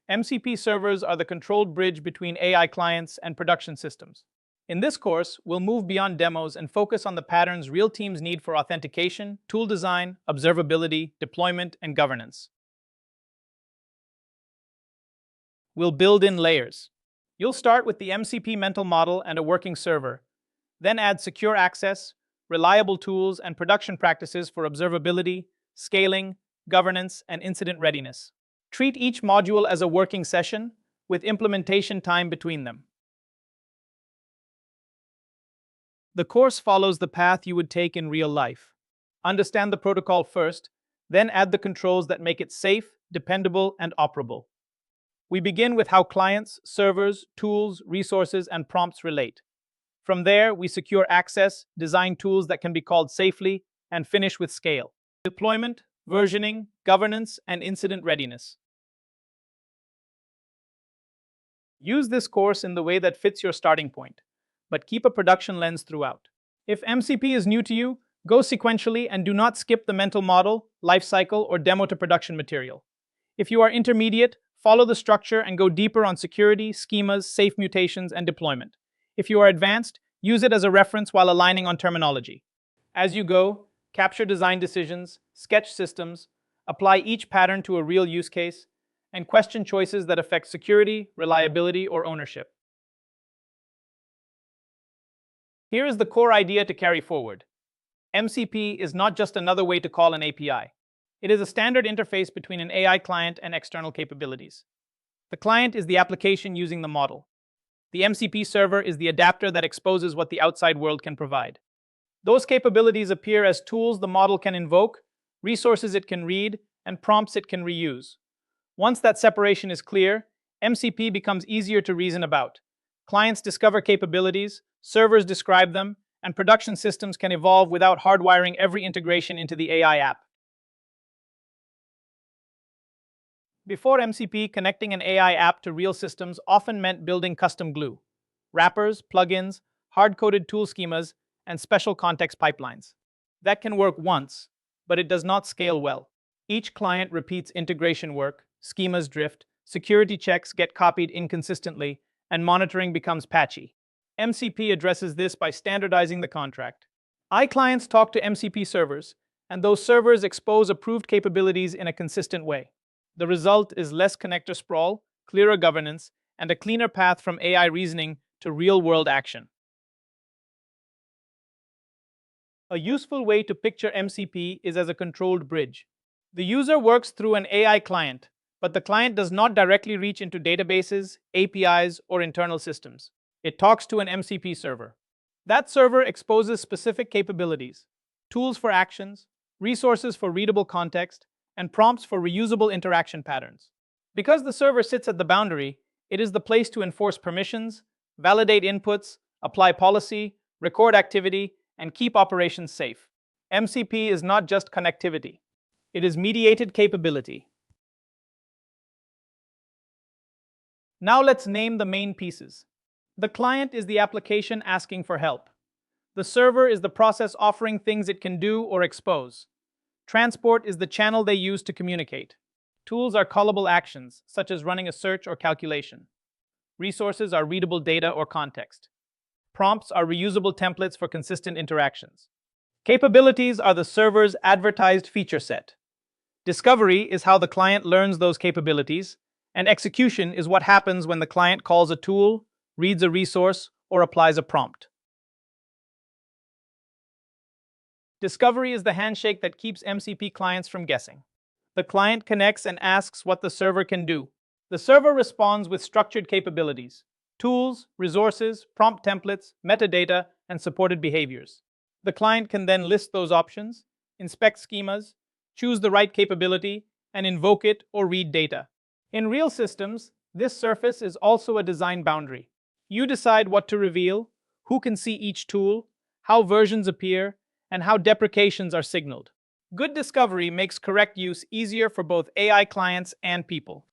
MCP servers are the controlled bridge between AI clients and production systems. In this course, we'll move beyond demos and focus on the patterns real teams need for authentication, tool design, observability, deployment, and governance. We'll build in layers. You'll start with the MCP mental model and a working server, then add secure access, reliable tools, and production practices for observability, scaling, governance, and incident readiness. Treat each module as a working session, with implementation time between them. The course follows the path you would take in real life. Understand the protocol first, then add the controls that make it safe, dependable, and operable. We begin with how clients, servers, tools, resources, and prompts relate. From there, we secure access, design tools that can be called safely, and finish with scale. Deployment, versioning, governance, and incident readiness. Use this course in the way that fits your starting point, but keep a production lens throughout. If MCP is new to you, go sequentially and do not skip the mental model, lifecycle, or demo to production material. If you are intermediate, follow the structure and go deeper on security, schemas, safe mutations, and deployment. If you are advanced, use it as a reference while aligning on terminology. As you go, capture design decisions, sketch systems, apply each pattern to a real use case, and question choices that affect security, reliability, or ownership. Here is the core idea to carry forward. MCP is not just another way to call an API. It is a standard interface between an AI client and external capabilities. The client is the application using the model. The MCP server is the adapter that exposes what the outside world can provide. Those capabilities appear as tools the model can invoke, resources it can read, and prompts it can reuse. Once that separation is clear, MCP becomes easier to reason about. Clients discover capabilities, servers describe them, and production systems can evolve without hardwiring every integration into the AI app. Before MCP, connecting an AI app to real systems often meant building custom glue, wrappers, plugins, hard-coded tool schemas, and special context pipelines. That can work once, but it does not scale well. Each client repeats integration work, schemas drift, security checks get copied inconsistently, and monitoring becomes patchy. MCP addresses this by standardizing the contract. iClients talk to MCP servers, and those servers expose approved capabilities in a consistent way. The result is less connector sprawl, clearer governance, and a cleaner path from AI reasoning to real-world action. A useful way to picture MCP is as a controlled bridge. The user works through an AI client, but the client does not directly reach into databases, APIs, or internal systems. It talks to an MCP server. That server exposes specific capabilities, tools for actions, resources for readable context, and prompts for reusable interaction patterns. Because the server sits at the boundary, it is the place to enforce permissions, validate inputs, apply policy, record activity, and keep operations safe. MCP is not just connectivity. It is mediated capability. Now let's name the main pieces. The client is the application asking for help. The server is the process offering things it can do or expose. Transport is the channel they use to communicate. Tools are callable actions, such as running a search or calculation. Resources are readable data or context. Prompts are reusable templates for consistent interactions. Capabilities are the server's advertised feature set. Discovery is how the client learns those capabilities, and execution is what happens when the client calls a tool, reads a resource, or applies a prompt. Discovery is the handshake that keeps MCP clients from guessing. The client connects and asks what the server can do. The server responds with structured capabilities, tools, resources, prompt templates, metadata, and supported behaviors. The client can then list those options, inspect schemas, choose the right capability, and invoke it or read data. In real systems, this surface is also a design boundary. You decide what to reveal, who can see each tool, how versions appear, and how deprecations are signaled. Good discovery makes correct use easier for both AI clients and people.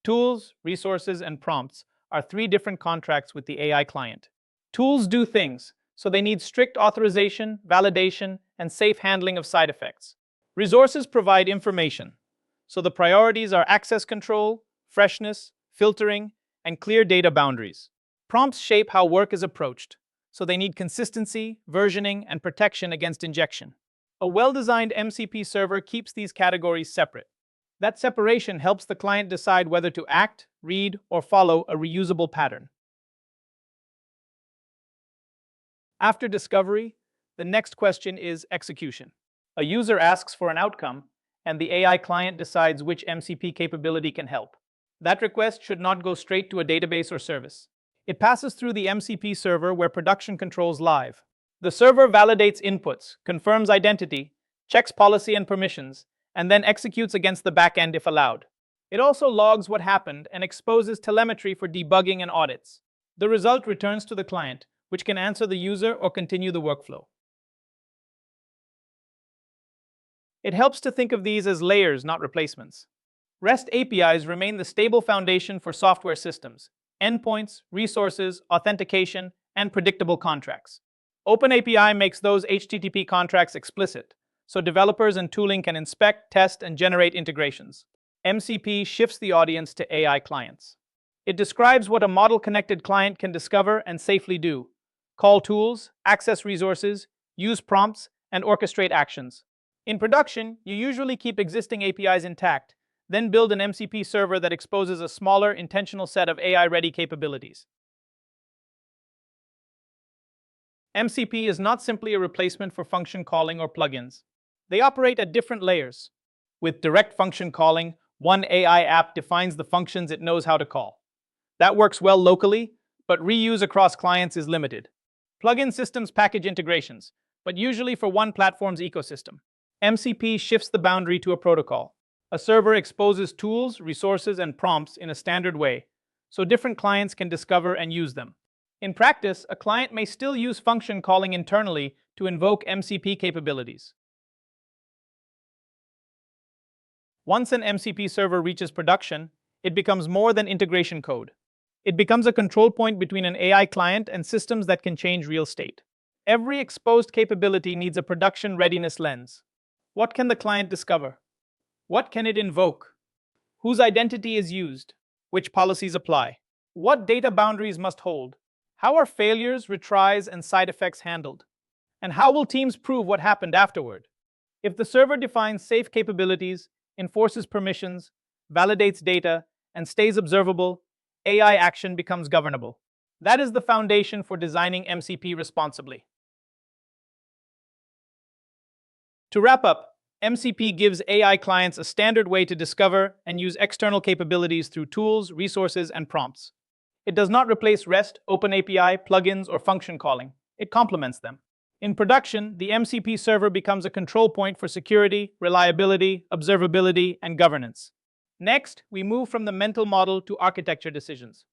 Tools, resources, and prompts are three different contracts with the AI client. Tools do things, so they need strict authorization, validation, and safe handling of side effects. Resources provide information. So the priorities are access control, freshness, filtering, and clear data boundaries. Prompts shape how work is approached, so they need consistency, versioning, and protection against injection. A well-designed MCP server keeps these categories separate. That separation helps the client decide whether to act, read, or follow a reusable pattern. After discovery, the next question is execution. A user asks for an outcome, and the AI client decides which MCP capability can help. That request should not go straight to a database or service. It passes through the MCP server where production controls live. The server validates inputs, confirms identity, checks policy and permissions, and then executes against the backend if allowed. It also logs what happened and exposes telemetry for debugging and audits. The result returns to the client, which can answer the user or continue the workflow. It helps to think of these as layers, not replacements. REST APIs remain the stable foundation for software systems: endpoints, resources, authentication, and predictable contracts. OpenAPI makes those HTTP contracts explicit, so developers and tooling can inspect, test, and generate integrations. MCP shifts the audience to AI clients. It describes what a model-connected client can discover and safely do: call tools, access resources, use prompts, and orchestrate actions. In production, you usually keep existing APIs intact, then build an MCP server that exposes a smaller, intentional set of AI-ready capabilities. MCP is not simply a replacement for function calling or plugins. They operate at different layers. With direct function calling, one AI app defines the functions it knows how to call. That works well locally, but reuse across clients is limited. Plugin systems package integrations, but usually for one platform's ecosystem. MCP shifts the boundary to a protocol. A server exposes tools, resources, and prompts in a standard way, so different clients can discover and use them. In practice, a client may still use function calling internally to invoke MCP capabilities. Once an MCP server reaches production, it becomes more than integration code. It becomes a control point between an AI client and systems that can change real state. Every exposed capability needs a production readiness lens. What can the client discover? What can it invoke? Whose identity is used? Which policies apply? What data boundaries must hold? How are failures, retries, and side effects handled? And how will teams prove what happened afterward? If the server defines safe capabilities, enforces permissions, validates data, and stays observable, AI action becomes governable. That is the foundation for designing MCP responsibly. To wrap up, MCP gives AI clients a standard way to discover and use external capabilities through tools, resources, and prompts. It does not replace REST, OpenAPI, plugins, or function calling. It complements them. In production, the MCP server becomes a control point for security, reliability, observability, and governance. Next, we move from the mental model to architecture decisions.